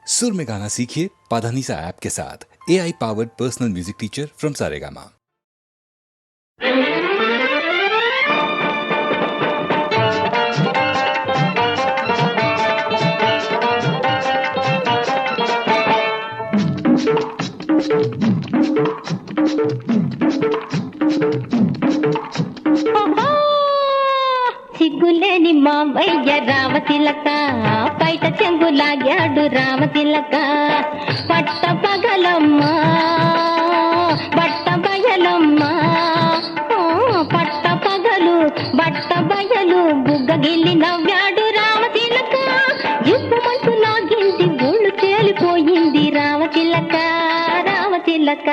सुर में गाना सीखिए पाधानीसा ऐप के साथ। AI powered personal music teacher from Saregama. సిగ్గులేని మావయ్య రామతిలక బయట చెంగులాగాడు రామతిలక పట్ట పగలమ్మ బట్ట బయలమ్మ పట్ట పగలు బట్ట బయలు బుగ్గగిల్లి నవ్వాడు రామతిలక ఇప్పు మంచు లాగింది గుళ్ళు తేలిపోయింది రామతిలక రామతిలక.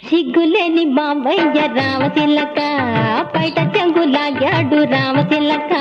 సిగ్గులేని బాబయ్య రామతిలక బయట చెంగులాగాడు రామతిలక.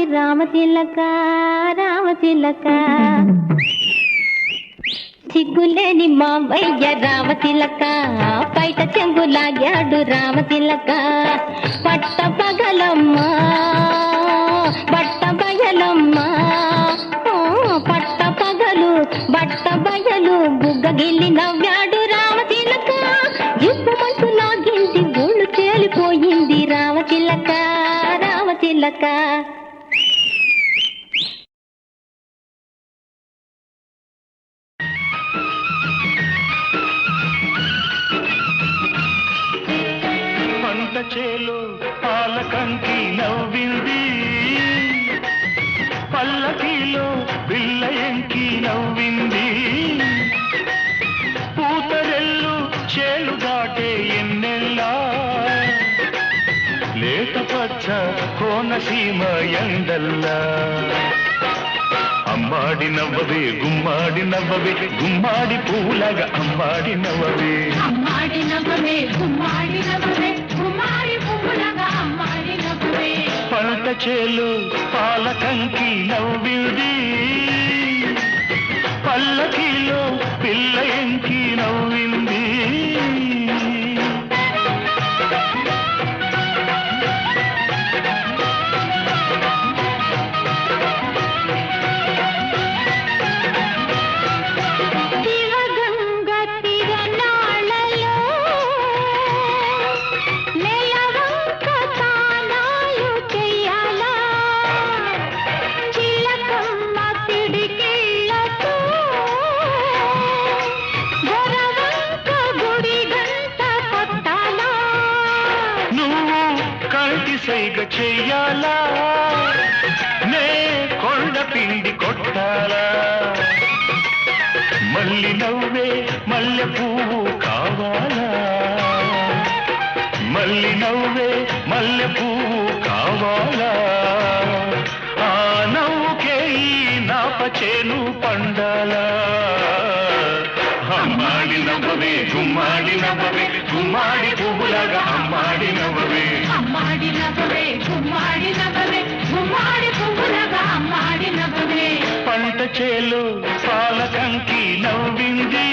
రామతిలక రామతిలక సిగ్గులేని మావయ్య రామతిలక బయట చెంగులాగాడు రామతిలక పట్ట పగలమ్మ బట్ట బయలమ్మ పట్ట పగలు బట్ట బయలు బుగ్గగిల్లి నవ్వాడు రామతిలక ఇప్పు మంచు లాగింది గుళ్ళు తేలిపోయింది రామతిలక రామతిలక. చేలు పాలకంకి నవ్వింది పల్లకీలో బిల్ల ఎంకి నవ్వింది పూతరెల్లు చేలు దాటే ఎన్నెల్లా లేత పచ్చ కోనసీమ ఎండల్లా అమ్మాడి నవ్వవే గుమ్మాడి నవ్వవే గుమ్మాడి పూలగా అమ్మాడి నవ్వవే అమ్మాడి నవ్వవే గుమ్మాడి నవ్వవే గుమ్మాడి పూలగా అమ్మాడి నవ్వవే పంట చేలు పాలకంకి నవ్వింది పల్లకీలో పిల్ల ఎంకి నవ్వింది చిలకమ్మ తిడి సైగ చెయ్యాలా నే కొండ పిండి కొట్టాలా మల్లి నవ్వే మల్లె పువ్వు కావాలా మల్లి నవ్వే మల్లె పువ్వు కావాలా ఆ నవ్వుకే ఈ నాపచేను పండాలా అమ్మాడి నవ్వవే గుమ్మాడి నవ్వవే గుమ్మాడి పువ్వులాగా అమ్మాడి నవ్వవే అమ్మాడి నవ్వవే గుమ్మాడి నవ్వవే గుమ్మాడి పువ్వులాగా అమ్మాడి నవ్వవే పంట చేలు పాలకంకి నవ్వింది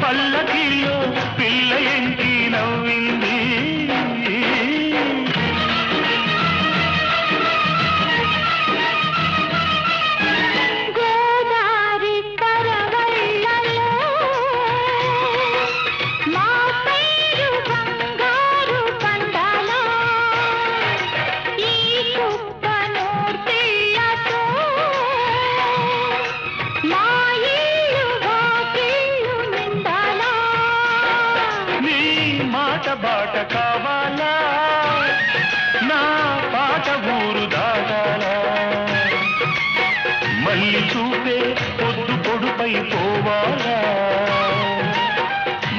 పల్లకిలో పిల్ల ఎంకి నవ్వింది గోదారి కరవళ్ళలో మా పైరు బంగారు పండాలో ఈ కుప్పను పిల్లతో మా ఇల్లు వాకిళ్ళు నిండాలా నీ మాట బాట కావాలా నా పాట ఊరు దాటాలా మళ్ళీ చూపే పొద్దు పొడుపై పోవాలా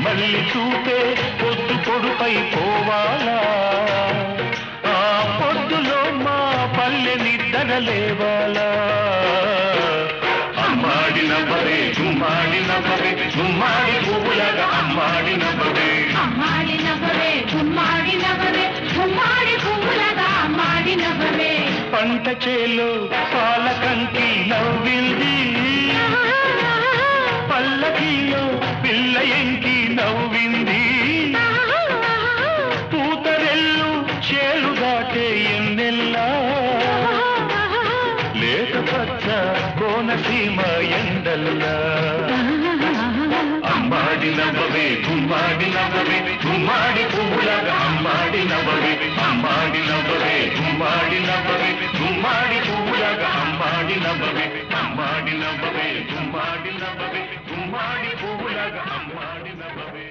మళ్ళీ చూపే పొద్దు పొడుపై పోవాలా ఆ పొద్దులో మా పల్లె నిద్ర లేవాలా అమ్మాడి నవ్వవే గుమ్మాడి నవ్వవే గుమ్మాడి పువ్వులాగా అమ్మాడి నవ్వవే అమ్మాడి నవ్వవే గుమ్మాడి నవ్వవే గుమ్మాడి పువ్వులాగా అమ్మాడి నవ్వవే పంట చేలు పాలకంకి నవ్వింది పల్లకిలో పిల్ల ఎంకి నవ్వింది పూతరెల్లు చేలు దాటే ఎన్నెల్లా లేత పచ్చ కోనసీమ ఎండల్లా అమ్మాడి నవ్వవే గుమ్మాడి నవ్వవే గుమ్మాడి పువ్వులాగా అమ్మాడి నవ్వవే అమ్మాడి నవ్వవే గుమ్మాడి నవ్వవే గుమ్మాడి పువ్వులాగా అమ్మాడి నవ్వవే అమ్మాడి నవ్వవే గుమ్మాడి నవ్వవే గుమ్మాడి పువ్వులాగా అమ్మాడి నవ్వవే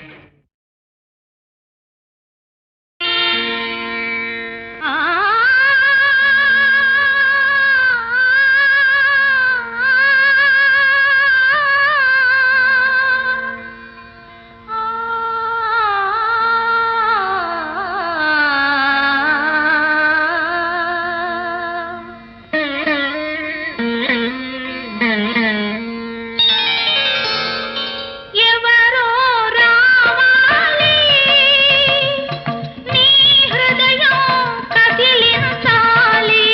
ఎవరో రావాలి నీ హృదయం కదిలించాలి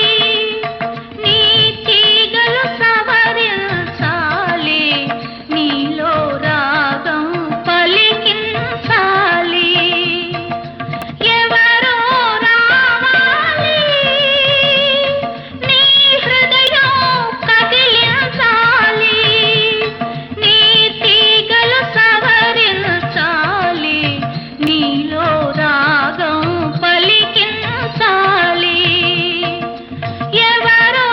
నీ తీగలు సవరించాలి నీలో రాగం పలికించాలి ఎవరో రావాలి నీ హృదయం కదిలించాలి నీ తీగలు సవరించాలి నీలో రాగం పలికించాలి ఎవరో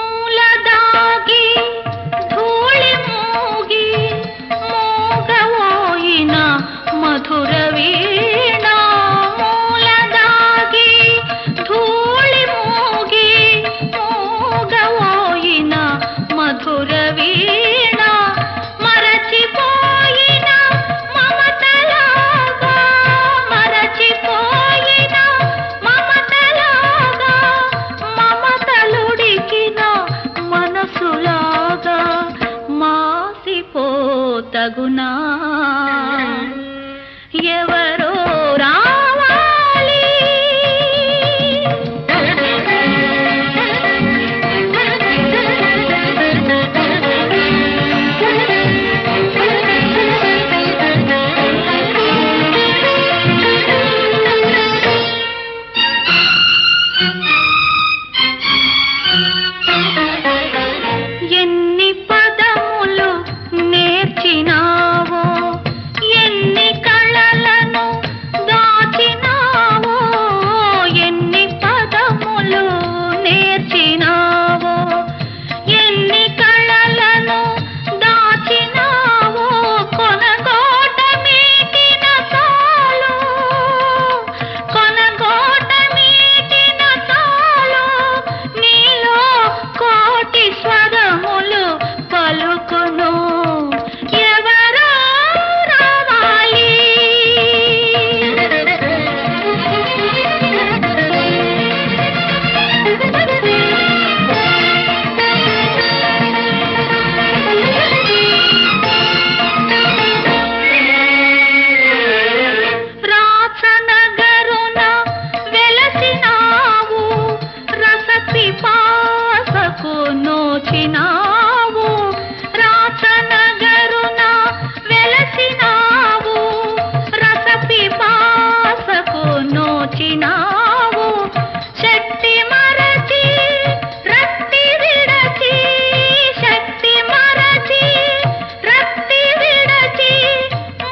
మూలదాగి ధూళి మూగి మోగవోయిన మధుర వీణ మూలదాగి ధూళి మూగి మోగవోయిన మధుర వీణ మరచిపోయిన మమతలాగా మరచిపోయిన మమతలాగా మమతలుడికిన మనసులాగా మాసిపోతగునా ఎవరో రావాలి ఎన్ని పదములు నేర్చినావో ఎన్ని కళల వచ్చినావు రాసనగరున వెలసినావు రసపిపాసకు నోచినావు శక్తి మరచి రక్తి విడచి శక్తి మరచి రక్తి విడచి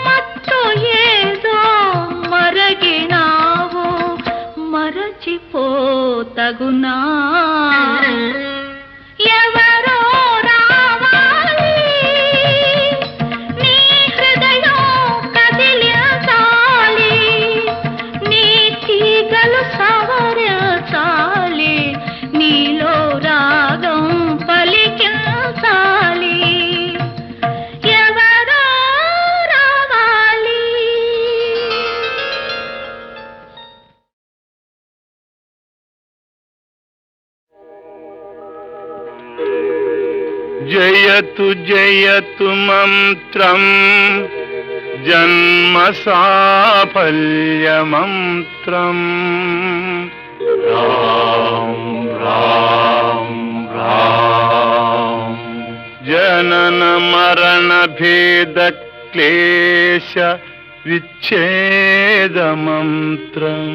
మత్తు ఏదో మరగినావు మరచిపోతగునా ఎవరో రావాలి నీ హృదయం కదిలించాలి నీ తీగలు సవరించాలి నీలో రాగం పలికించాలి ఎవరో రావాలి. జయతు జయతు మంత్రం జన్మ సాఫల్య మంత్రం రాం రాం రాం జనన మరణ భేద క్లేశ విచ్ఛేద మంత్రం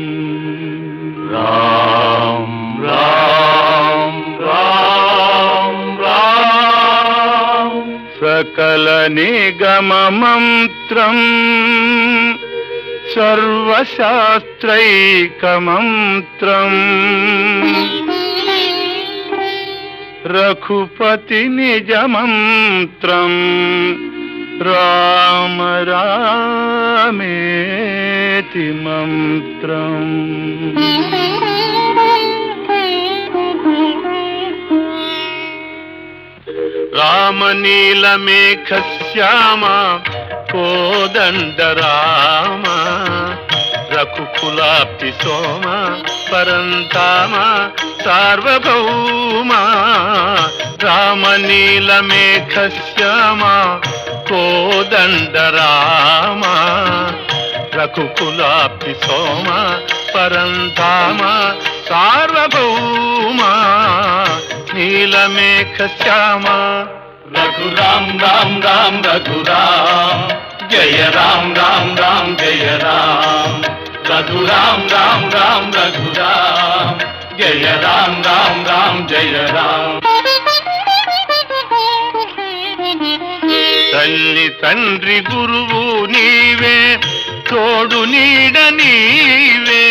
రాం రాం రాం రాం సకల నిగమ మంత్రం సర్వశాస్త్రైక మంత్రం రఘుపతి నిజ మంత్రం రామ రామేతి మంత్రం రామనీలమేఘ శ్యామ కోదండ రామ రఘుకులాప్తి సోమ పరంతామ సార్వభౌమ రామనీలమేఘ శ్యామ కోదండ రామ రఘుకులాప్తి సోమ పరంతామ సార్వభౌమ నీలమేఘ శ్యామ రఘురామ్ రామ్ రామ్ రఘురామ్ జయ రామ్ రామ్ రామ్ జయ రామ్ రఘురామ్ రామ్ రామ్ రఘురామ్ జయ రామ్ రామ్ రామ్ జయ రామ్ తల్లి తండ్రి గురువు నీవే తోడు నీడ నీవే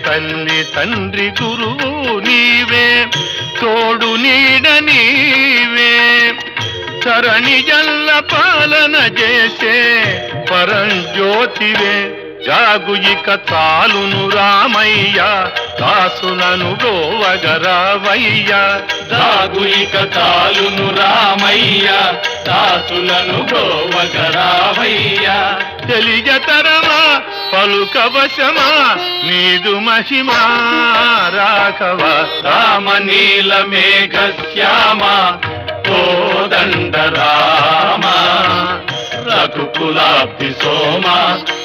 తల్లి తండ్రి గురువు నీవే తోడు నీడ నీవే చరణి జల్ల పాలన చేసే పరంజ్యోతివే జాగు ఇక చాలును రామయ్య దాసులను గోవగరావయ్య జాగు ఇక చాలును రామయ్య దాసులను గోవగరావయ్య తెలియతరమా పలుకవశమా నీదు మహిమా రాఘవ రామనీలమేఘ శ్యామ కోదండ రామ రఘుకులాబ్ధి సోమ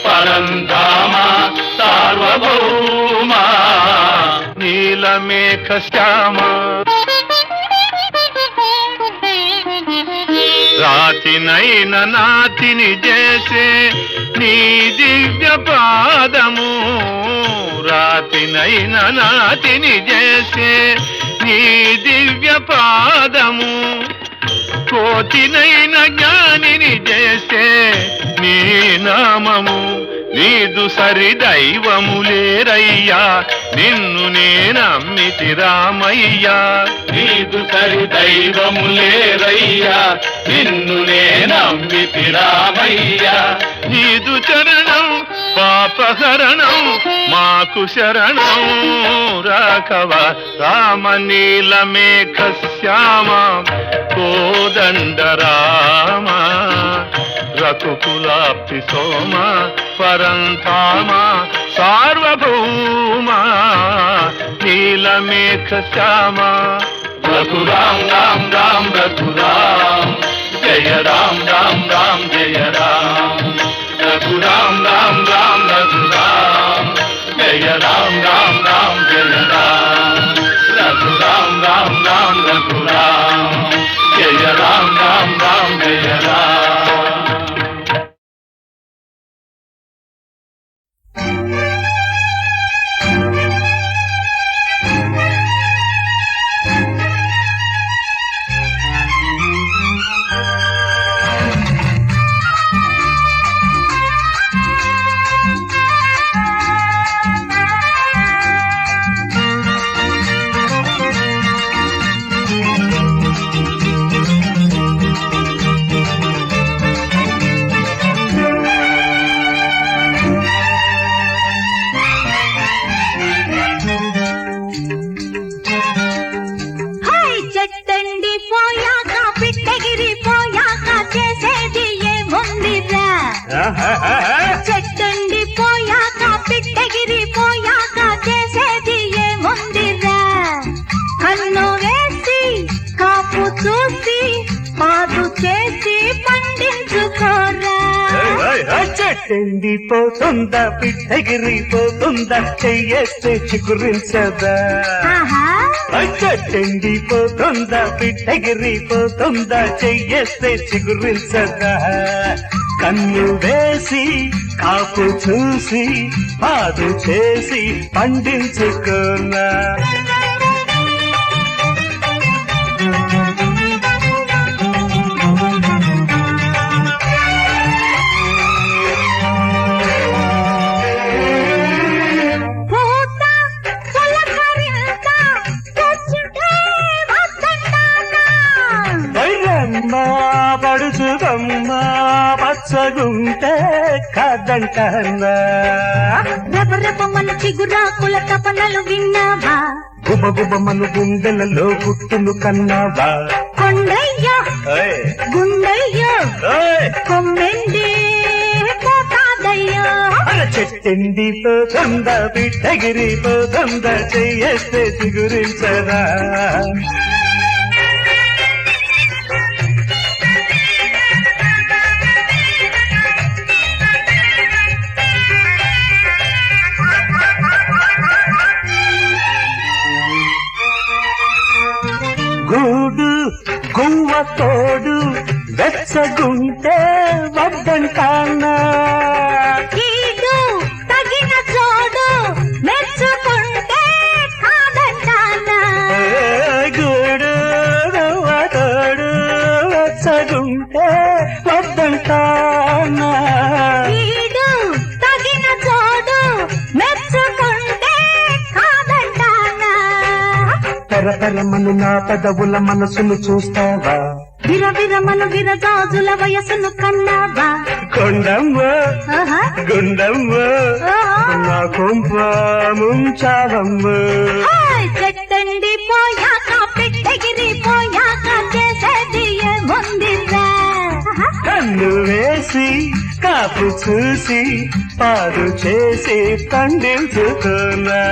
పరంధామ సార్వభౌమ నీలమేఘ శ్యామ రాతినైన నాతిని చేసే నీ దివ్య పాదము రాతినైన నాతిని చేసే నీ దివ్య పాదము కోతినైన జ్ఞానిని చేసే నీ నామము నీదు సరి దైవములేరయ్యా నిన్ను నేనమ్మితి రామయ్యా నీదు సరి దైవములేరయ్యా నిన్ను నేనమ్మితి రామయ్యా నీదు చరణం పాపహరణం మాకు శరణం రాఘవ రామనీలమేఘ శ్యామ కోదండ రామ రఘుకులాప్తి సోమ పరంధామ సార్వభౌమ నీలమేఘ శ్యామ రఘురామ్ రామ్ రామ్ రఘురామ్ జయ రామ్ రామ్ రామ్ జయ రామ్ రఘురామ్ రామ్ రామ్ రఘురామ్ జయ రామ్ రామ్ రామ్ జయ రామ్ రఘురామ్ రామ్ రామ్ రఘురామ్ చెట్టండి పోయాక పిట్టగిరి పోయాక చేసేది ఏముందిరా కన్ను వేసి కాపు చూసి పాదు చేసి పండించుకోరా చెట్టెండిపోతుందా పిట్టగిరిపోతుందా చెయ్యేస్తే చిగురించదా ఆహా చెట్టెండిపోతుందా పిట్టగిరిపోతుందా చెయ్యేస్తే చిగురించదా కన్ను వేసి కాపు చూసి పాదు చేసి పండించుకున్నా పూత పులకరింత తెచ్చుటే వద్దంటానా వైరమ్మ పడుచుకమ్మ పచ్చగుంటే కాదంటన్నా రెపరెపమల చిగురాకుల తపనలు విన్నావా గుబగుబమను గుండెలలో గుట్టును కన్నావా కొండయ్య ఓయ్, గుండయ్య ఓయ్. కొమ్మెండి పోతాదయ్యో చెట్టెండిపోతుందా పిట్టగిరిపోతుందా చెయ్యేస్తే చిగురించదా గూడు గువ్వ తోడు వెచ్చగుంటే వద్దంటానా కీడు తగిన చోడు మెచ్చుకుంటే కాదంటానా గూడు గువ్వ తోడు వెచ్చగుంటే వద్దంటానా కీడు తగిన చోడు మెచ్చుకుంటే కాదంటానా పెరపెరమను నా పెదవుల మనసును చూస్తావా విరవిరమను విరజాజుల వయసును కన్నావా కొండమ్మ ఆహా గుండమ్మ నా కొంప ముంచావమ్మ హాయ్ చెట్టండి పోయాక పిట్టగిరి పోయాక చేసేది ఏముందిరా కన్ను వేసి కాపు చూసి పాడు చేసి పండించుకున్నా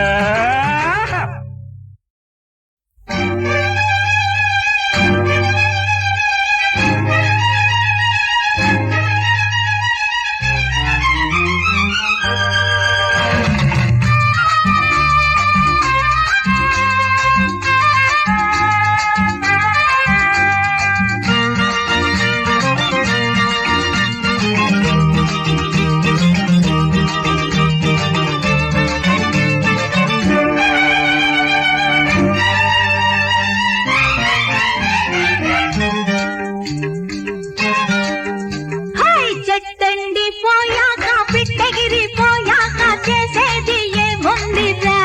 హాయ్ చెట్టండి పోయాక పిట్టగిరి పోయాక చేసేది ఏముందిరా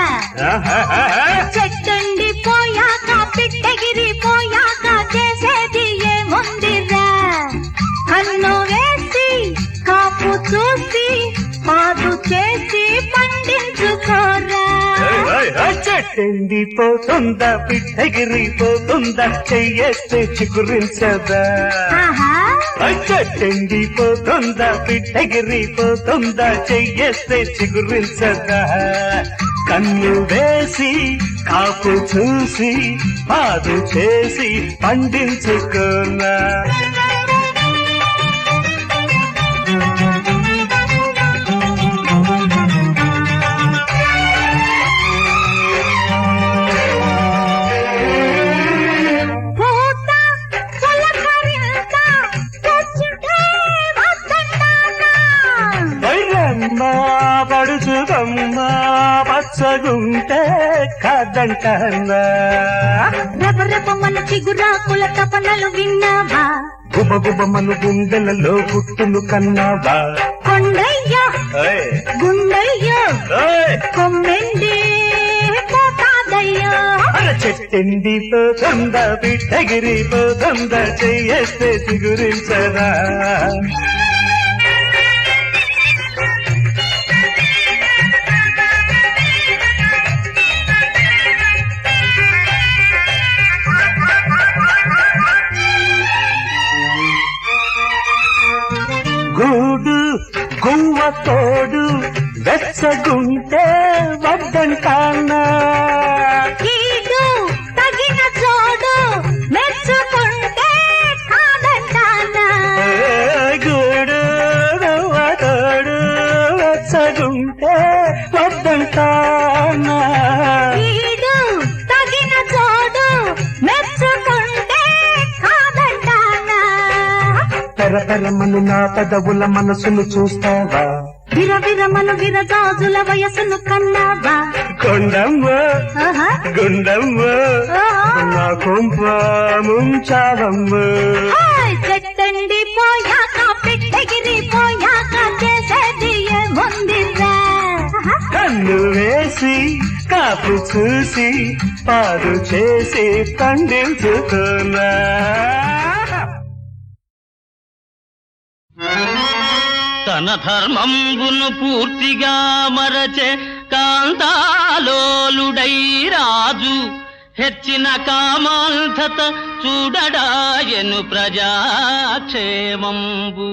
చెట్టండి పోయాక పిట్టగిరి పోయాక చేసేది ఏముందిరా కన్ను వేసి కాపు చూసి పాదు చేసి పండించుకోరా చెట్టెండిపోతుందా పిట్టగిరిపోతుందా చెయ్యేస్తే చిగురించదా ఆహా చెట్టెండిపోతుందా పిట్టగిరిపోతుందా చెయ్యేస్తే చిగురించదా కన్ను వేసి కాపు చూసి పాదు చేసి పండించుకున్నా పూత పులకరింత తెచ్చుటే వద్దంటానా వైరమ్మ పడుచుకమ్మ పచ్చగుంటే కాదంటన్నా రెపరెపమల చిగురాకుల తపనలు విన్నావా గుబగుబమను గుండెలలో గుట్టును కన్నావా కొండయ్య ఓయ్, గుండయ్య ఓయ్. కొమ్మెండి పోతాదయ్యో చెట్టెండిపోతుందా పిట్టగిరిపోతుందా చెయ్యేస్తే చిగురించదా గూడు వెచ్చగుంటే వద్దంటానా ఈడు తగిన చోడు మెచ్చుకుంటే కాదంటానా గూడు నవ్వతోడు వెచ్చగుంటే వద్దంటానా ఈడు తగిన చోడు మెచ్చుకుంటే కాదంటానా తెరమను నా పెదవుల మనసును చూస్తావా విరవిరమను విరజాజుల వయసును కన్నావా కొండమ్మ ఆహా, గుండమ్మ ఆహా. నా కొంప ముంచావమ్మ హాయ్, చెట్టండి పోయాక పిట్టగిరి పోయాక చేసేది ఏముందిరా కన్ను వేసి కాపు చూసి పాడు చేసి పండించుకున్నా తన ధర్మంబును పూర్తిగా మరచే కాంతాలోలుడై రాజు హెచ్చిన కామాంధత చూడడాయను ప్రజాక్షేమంబు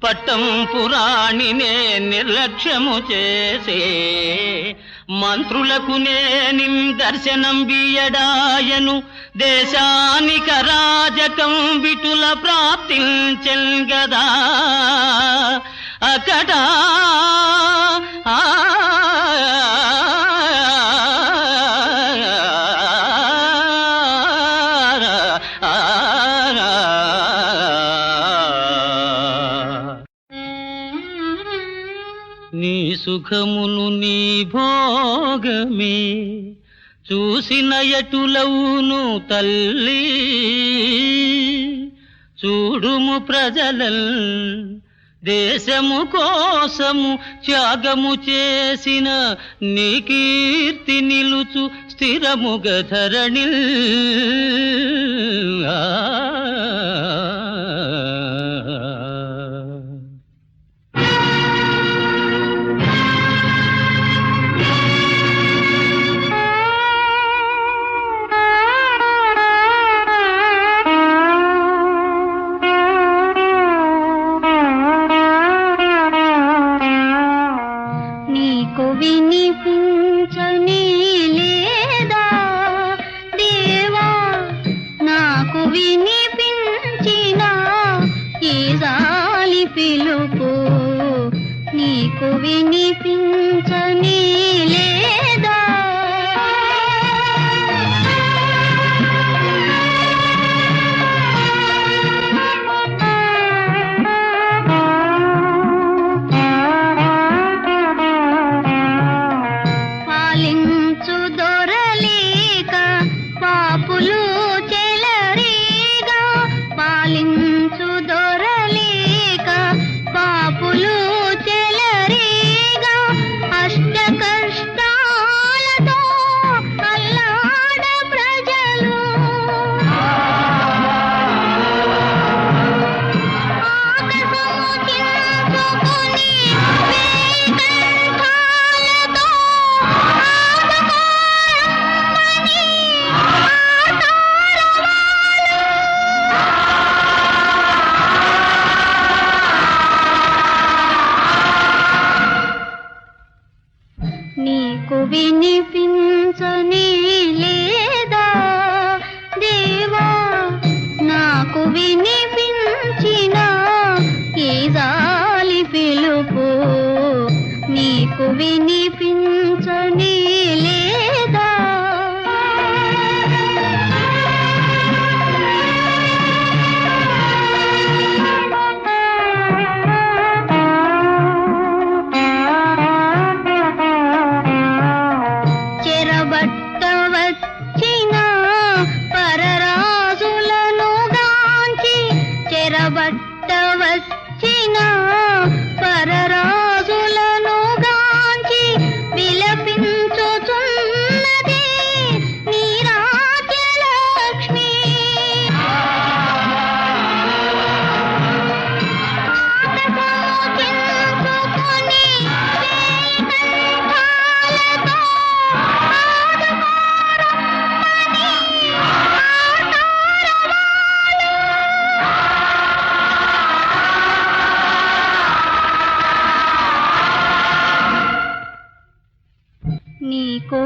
పట్టం పురాణినే నిర్లక్ష్యము చేసే మంత్రులకు నేనిం దర్శనం బియడాయను దేశానిక రాజకం విటుల ప్రాప్తించెన్ గదా అకటా నీ సుఖమును నీ భోగమే చూసిన ఎటులవును తల్లి చూడుము ప్రజలల్ దేశము కోసము త్యాగము చేసిన నీ కీర్తి నిలుచు స్థిరముగ ధరణిల్ నీకు వినిపించని లేదా దేవా నాకు వినిపించిన ఈ జాలి పిలుపు నీకు వినిపించని లేదా పాలించు దొరలేక పాపులు చెలరీగా పాలించు దొరలేక పాపులు చెలరీగా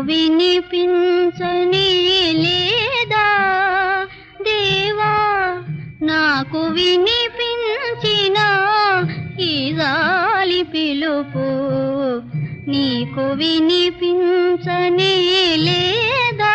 వినిపించని లేదా దేవా నాకు వినిపించిన ఈ జాలి పిలుపు నీకు వినిపించని లేదా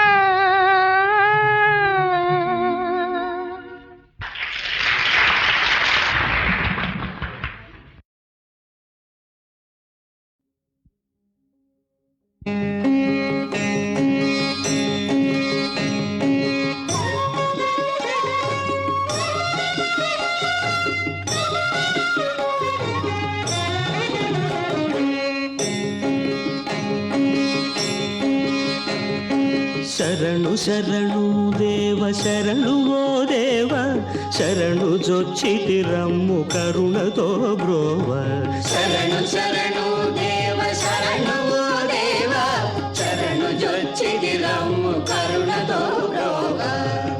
శరణు శరణు దేవ శరణు ఓ దేవ శరణు జొచ్చితి రమ్ము కరుణతో బ్రోవ శరణు శరణు దేవ శరణు ఓ దేవ శరణు జొచ్చిది రమ్ము కరుణతో బ్రోవ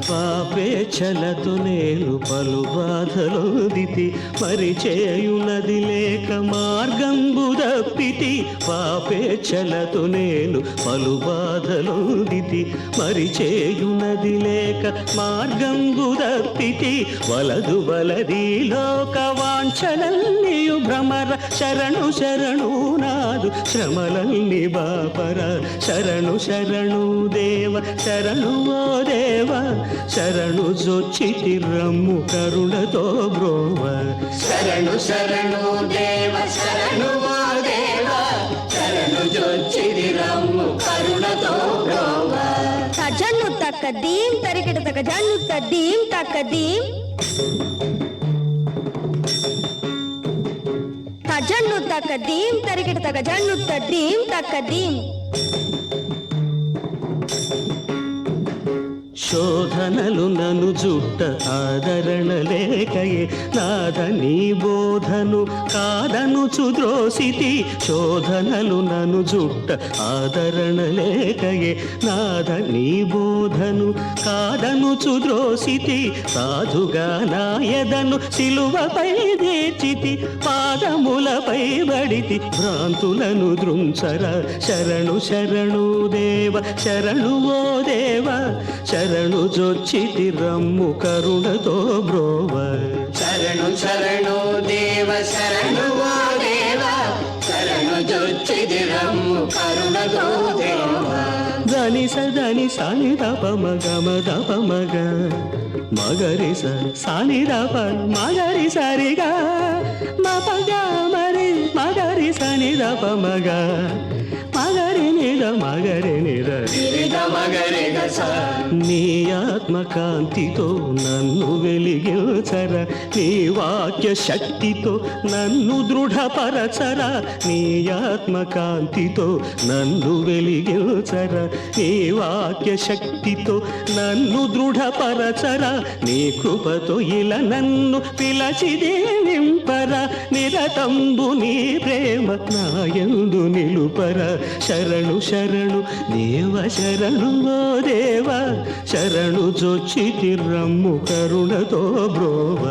పాపేచ్ఛలతో నేను పలు బాధలొందితి మరి చేయునది లేక మార్గంబు దప్పితి పాపేచ్ఛలతో నేను పలు బాధలొందితి మరి చేయునది లేక మార్గంబు దప్పితి వలదు వలది లోక వాంఛలన్నీయు భ్రమర శరణు శరణు నాదు శ్రమలన్నీ బాపర శరణు శరణు దేవ శరణు ఓ దేవ శరణు జొచ్చితి రమ్ము కరుణతో బ్రోవ శరణు శరణు దేవ శరణు ఓ దేవ శరణు జొచ్చిది రమ్ము కరుణతో బ్రోవ జన్ను తక్క దీం తరికిట తక జన్ను తద్దీం తక్క దీం జన్ను తక్క దీం తరికిట తక జన్ను తద్దీం తక్క దీం శోధనలు నను జుట్ట ఆదరణ లేకయే నాద నీ బోధను కాదను చుద్రోసితి శోధనలు నను జుట్ట ఆదరణ లేకయే నాద నీ బోధను కాదను చుద్రోసితి సాధుగా నాయదను సిలువపై దేచితి పాదములపై బడితి భ్రాంతులను దృంచర శరణు శరణు దేవ శరణు ఓ దేవ శరణు జొచ్చితి రమ్ము కరుణతో బ్రోవ శరణు శరణు దేవ శరణు ఓ దేవ శరణు జొచ్చిది రమ్ము కరుణతో బ్రోవ దని సదని సాని దప మగ మద ప మగ మగరి స సాని దప మగరి సరిగా మ పగ మరి మగరి సని దప మగ మగరి నిద మగరి నిద నీ ఆత్మకాంతితో నన్ను వెలిగించర నీ వాక్య శక్తితో నన్ను దృఢపరచర నీ ఆత్మకాంతితో నన్ను వెలిగించర నీ వాక్య శక్తితో నన్ను దృఢపరచర నీ కృపతో ఇలా నన్ను పిలచిదే నింపర నిరతంబు నీ ప్రేమ నాయందు నిలుపర శరణు శరణు దేవ శరణు ఓ దేవ శరణు జొచ్చితి రమ్ము కరుణతో బ్రోవ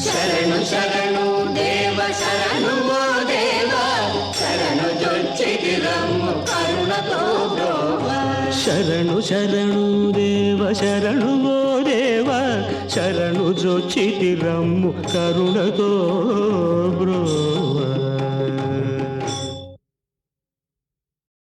శరణు శరణు దేవ శరణు ఓ దేవ శరణు జొచ్చిది రమ్ము కరుణతో బ్రోవ శరణు శరణు దేవ శరణు ఓ దేవ శరణు జొచ్చితి రమ్ము కరుణతో బ్రోవ